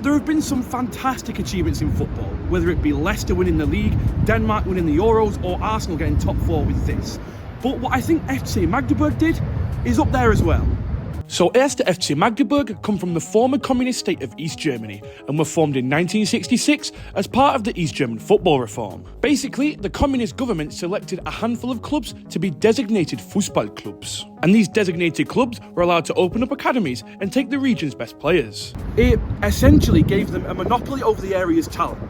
There have been some fantastic achievements in football, whether it be Leicester winning the league, Denmark winning the Euros, or Arsenal getting top 4 with this. But what I think FC Magdeburg did is up there as well. So Erste FC Magdeburg come from the former communist state of East Germany and were formed in 1966 as part of the East German football reform. Basically, the communist government selected a handful of clubs to be designated Fußballclubs. And these designated clubs were allowed to open up academies and take the region's best players. It essentially gave them a monopoly over the area's talent.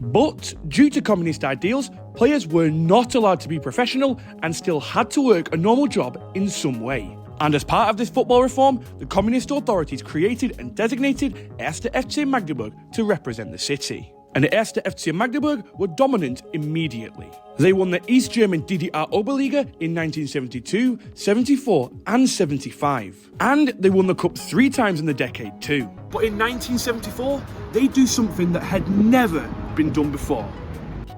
But due to communist ideals, players were not allowed to be professional and still had to work a normal job in some way. And as part of this football reform, the communist authorities created and designated Erste FC Magdeburg to represent the city. And Erste FC Magdeburg were dominant immediately. They won the East German DDR Oberliga in 1972, 74 and 75. And they won the cup 3 times in the decade too. But in 1974, they do something that had never been done before.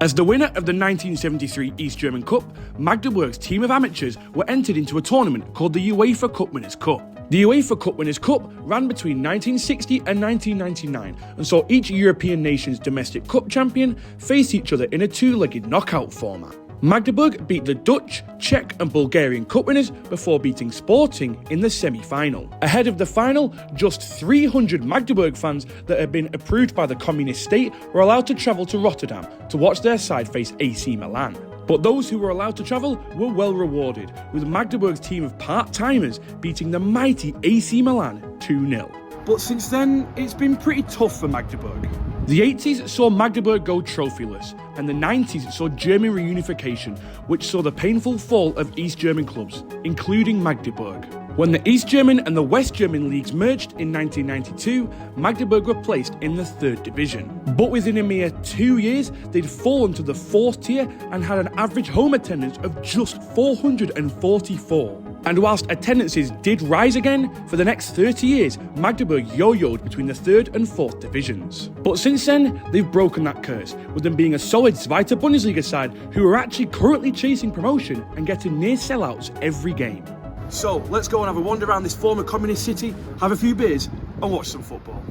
As the winner of the 1973 East German Cup, Magdeburg's team of amateurs were entered into a tournament called the UEFA Cup Winners' Cup. The UEFA Cup Winners' Cup ran between 1960 and 1999 and saw each European nation's domestic cup champion face each other in a 2-legged knockout format. Magdeburg beat the Dutch, Czech and Bulgarian cup winners before beating Sporting in the semi-final. Ahead of the final, just 300 Magdeburg fans that had been approved by the communist state were allowed to travel to Rotterdam to watch their side face AC Milan. But those who were allowed to travel were well rewarded, with Magdeburg's team of part-timers beating the mighty AC Milan 2-0. But since then, it's been pretty tough for Magdeburg. The 80s saw Magdeburg go trophyless, and the 90s saw German reunification, which saw the painful fall of East German clubs, including Magdeburg. When the East German and the West German leagues merged in 1992, Magdeburg were placed in the 3rd division. But within a mere 2 years, they'd fallen to the 4th tier and had an average home attendance of just 444. And whilst attendances did rise again, for the next 30 years, Magdeburg yo-yoed between the 3rd and 4th divisions. But since then, they've broken that curse, with them being a solid Zweite Bundesliga side who are actually currently chasing promotion and getting near sellouts every game. So, let's go and have a wander around this former communist city, have a few beers and watch some football.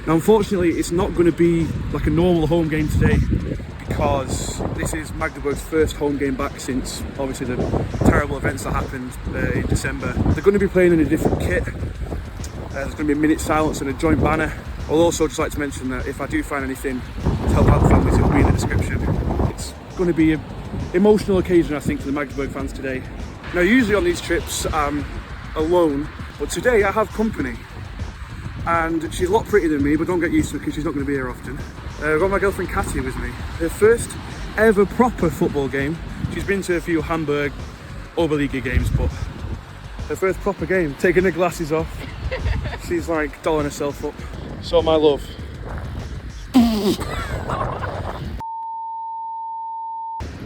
Now unfortunately it's not going to be like a normal home game today because this is Magdeburg's first home game back since obviously the terrible events that happened in December. They're going to be playing in a different kit. There's going to be a minute silence and a joint banner. I'll also just like to mention that if I do find anything to help out the families, it will be in the description. It's going to be an emotional occasion I think for the Magdeburg fans today. Now usually on these trips I'm alone, but today I have company. And she's a lot prettier than me, but don't get used to it because she's not going to be here often. I've got my girlfriend Katia with me. Her first ever proper football game. She's been to a few Hamburg Oberliga games, but her first proper game, taking her glasses off. She's like dolling herself up. So my love.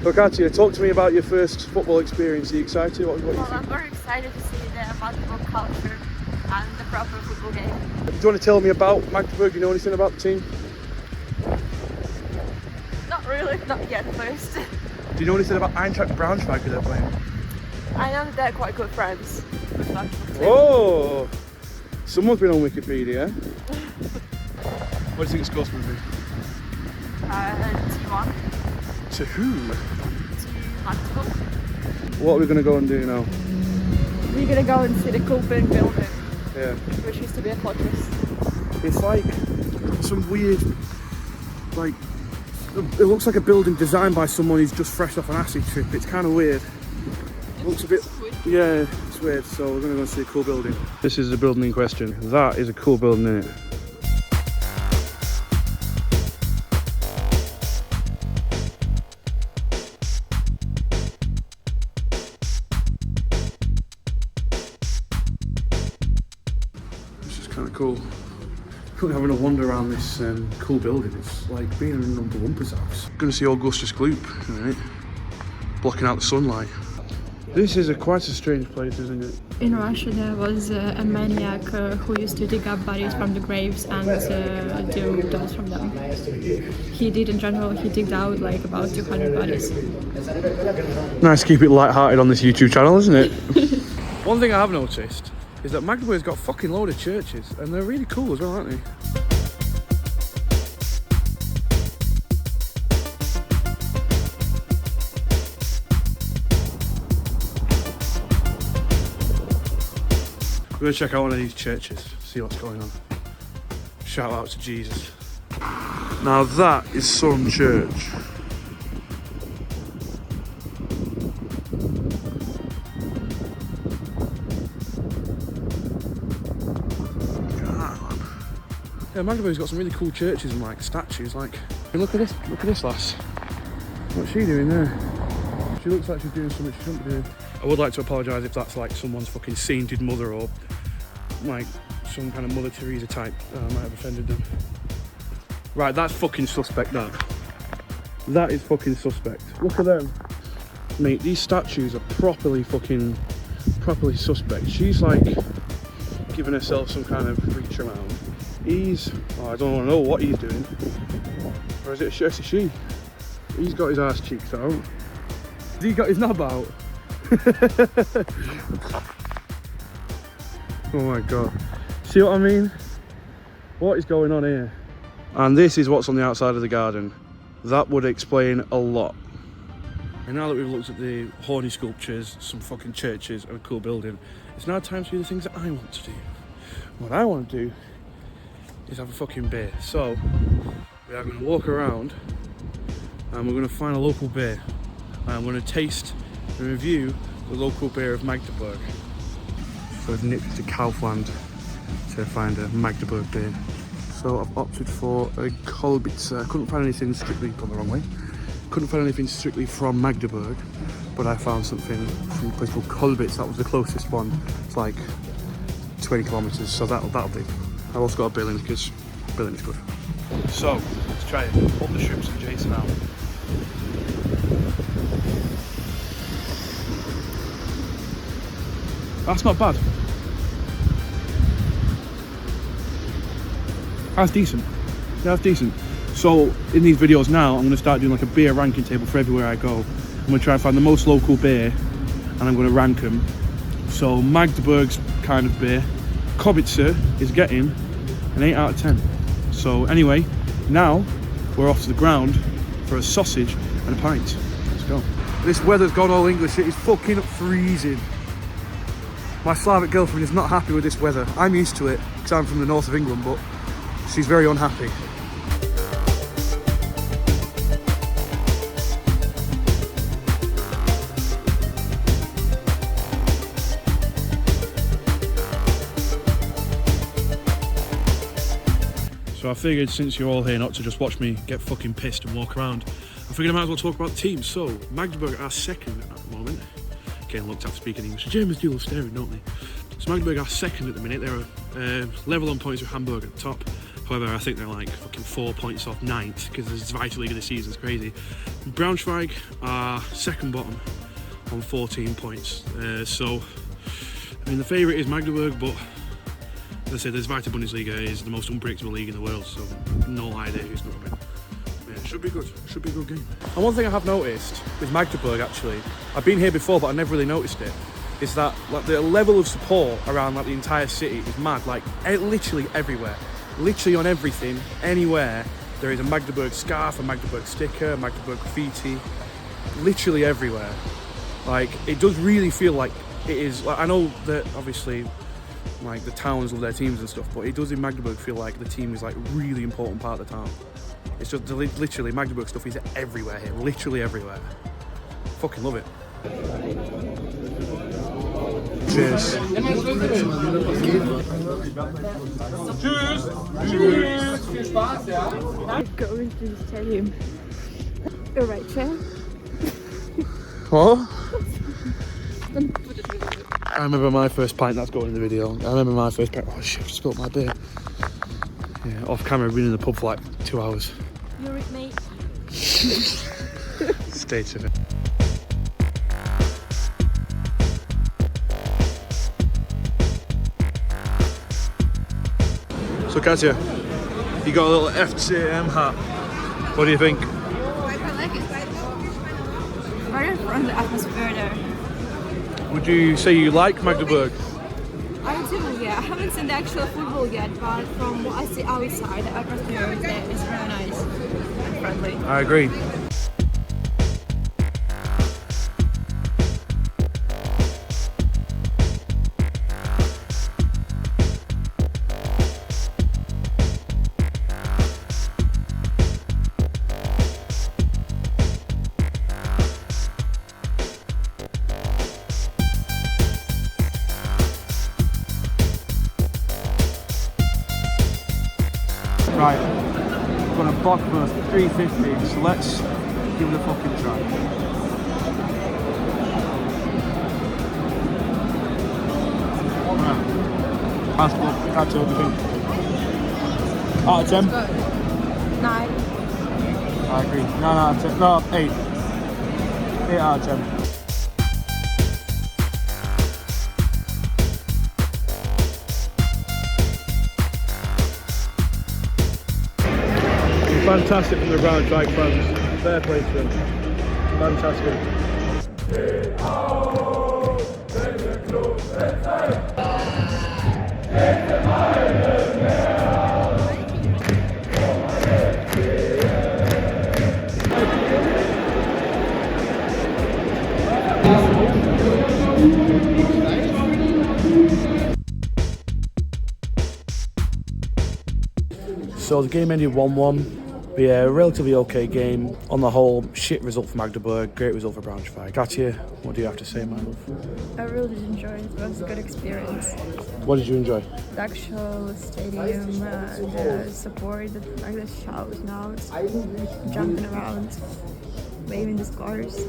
So Katia, talk to me about your first football experience. Are you excited? What Well, I'm very excited to see the Magdeburg culture and the proper football game. Do you want to tell me about Magdeburg? Do you know anything about the team? Not really, not yet first. Do you know anything about Eintracht Braunschweig who they're playing? I know that they're quite good friends with Magdeburg too. Oh! Someone's been on Wikipedia. What do you think the score's going to be? 2-1 To who? to Magdeburg. What are we going to go and do now? We're gonna go and see the Copenhagen building, Yeah. which used to be a fortress. It's like some weird, like, it looks like a building designed by someone who's just fresh off an acid trip. It's kind of weird. It looks a bit, yeah, it's weird. So we're going to go and see a cool building. This is the building in question. That is a cool building, isn't it? Kind of cool. Currently having a wander around this cool building. It's like being in an Oompa Loompas house. Going to see Augustus Gloop, right? Blocking out the sunlight. This is quite a strange place, isn't it? In Russia, there was a maniac who used to dig up bodies from the graves and do dolls from them. He did, in general, he digged out like about 200 bodies. Nice to keep it light-hearted on this YouTube channel, isn't it? One thing I have noticed is that Magdeburg's got a fucking load of churches, and they're really cool as well, aren't they? We're going to check out one of these churches, see what's going on. Shout out to Jesus. Now that is some church. Yeah, Magdeburg's got some really cool churches and like statues. Like, hey, look at this lass. What's she doing there? She looks like she's doing something she shouldn't be doing. I would like to apologise if that's like someone's fucking sainted mother or like some kind of Mother Teresa type. I might have offended them. Right, that's fucking suspect, that. That is fucking suspect. Look at them. Mate, these statues are properly suspect. She's like giving herself some kind of reach around. I don't know what he's doing. Or is it a she? He's got his ass cheeks out. Has he got his knob out? Oh my god. See what I mean? What is going on here? And this is what's on the outside of the garden. That would explain a lot. And now that we've looked at the horny sculptures, some fucking churches and a cool building, it's now time to do the things that I want to do. What I want to do is have a fucking beer. So we are going to walk around and we're going to find a local beer. And I'm going to taste and review the local beer of Magdeburg. So I've nipped to Kaufland to find a Magdeburg beer. So I've opted for a Kolbitzer. I couldn't find anything strictly, gone the wrong way. Couldn't find anything strictly from Magdeburg, but I found something from a place called Kolbitz. That was the closest one. It's like 20 kilometres, so that'll do. I've also got a Berlin because Berlin is good. So let's try it. Put the Shrimps and Jason out. That's not bad. That's decent. Yeah, that's decent. So in these videos now, I'm going to start doing like a beer ranking table for everywhere I go. I'm going to try and find the most local beer and I'm going to rank them. So Magdeburg's kind of beer, Kobitzer is getting an 8 out of 10. So anyway, now we're off to the ground for a sausage and a pint. Let's go. This weather's gone all English. It is fucking freezing. My Slavic girlfriend is not happy with this weather. I'm used to it because I'm from the north of England, but she's very unhappy. So I figured since you're all here not to just watch me get fucking pissed and walk around, I figured I might as well talk about the team. So Magdeburg are second at the moment. Getting looked at speaking English. The Germans do love staring, don't they? So Magdeburg are second at the minute. They're level on points with Hamburg at the top. However, I think they're like fucking 4 points off ninth because the Zweite Liga this season is crazy. Braunschweig are second bottom on 14 points. So, I mean, the favourite is Magdeburg, but as I said, the Zweite Bundesliga is the most unpredictable league in the world, so no idea who's going to win. Yeah, should be good. Should be a good game. And one thing I have noticed with Magdeburg, actually, I've been here before, but I never really noticed it, is that like the level of support around like the entire city is mad. Like literally everywhere, literally on everything, anywhere there is a Magdeburg scarf, a Magdeburg sticker, a Magdeburg graffiti, literally everywhere. Like it does really feel like it is. Like, I know that obviously, like the towns love their teams and stuff, but it does in Magdeburg feel like the team is like really important part of the town. It's just literally Magdeburg stuff is everywhere here, literally everywhere. Fucking love it. Cheers. Tschüss. Tschüss. Viel Spaß, ja. Going to the stadium. All right, chair. What? I remember my first pint, that's going in the video. I remember my first pint. Oh shit, I've spilled my beer. Yeah, off camera, I've been in the pub for like 2 hours. You're it, mate. Stay tuned. So Katja, you got a little FCM hat. What do you think? I like it. Very friendly atmosphere there. Would you say you like Magdeburg? I do, yeah. I haven't seen the actual football yet, but from what I see outside, the atmosphere there is really nice and friendly. I agree. Right, I've got a Bockwurst 350, so let's give it a fucking try. Right. That's what do you think? Out of 10? 9. I agree. 9 out of 10. No, 8. 8 out of 10. Fantastic from the Braunschweig fans. Fair play to them. Fantastic. So the game ended 1-1. But yeah, a relatively okay game. On the whole, shit result for Magdeburg, great result for Braunschweig. Katja, what do you have to say, my love? I really did enjoy it. It was a good experience. What did you enjoy? The actual stadium, the support, like the shout now, jumping around, waving the scores.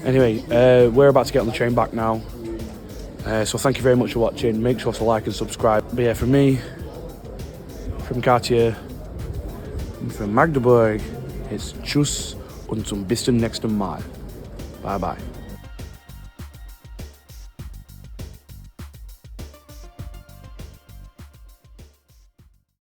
Anyway, we're about to get on the train back now. So thank you very much for watching. Make sure to like and subscribe. But yeah, from me, from Katja, and from Magdeburg, it's Tschüss und zum bis zum nächsten Mal. Bye bye.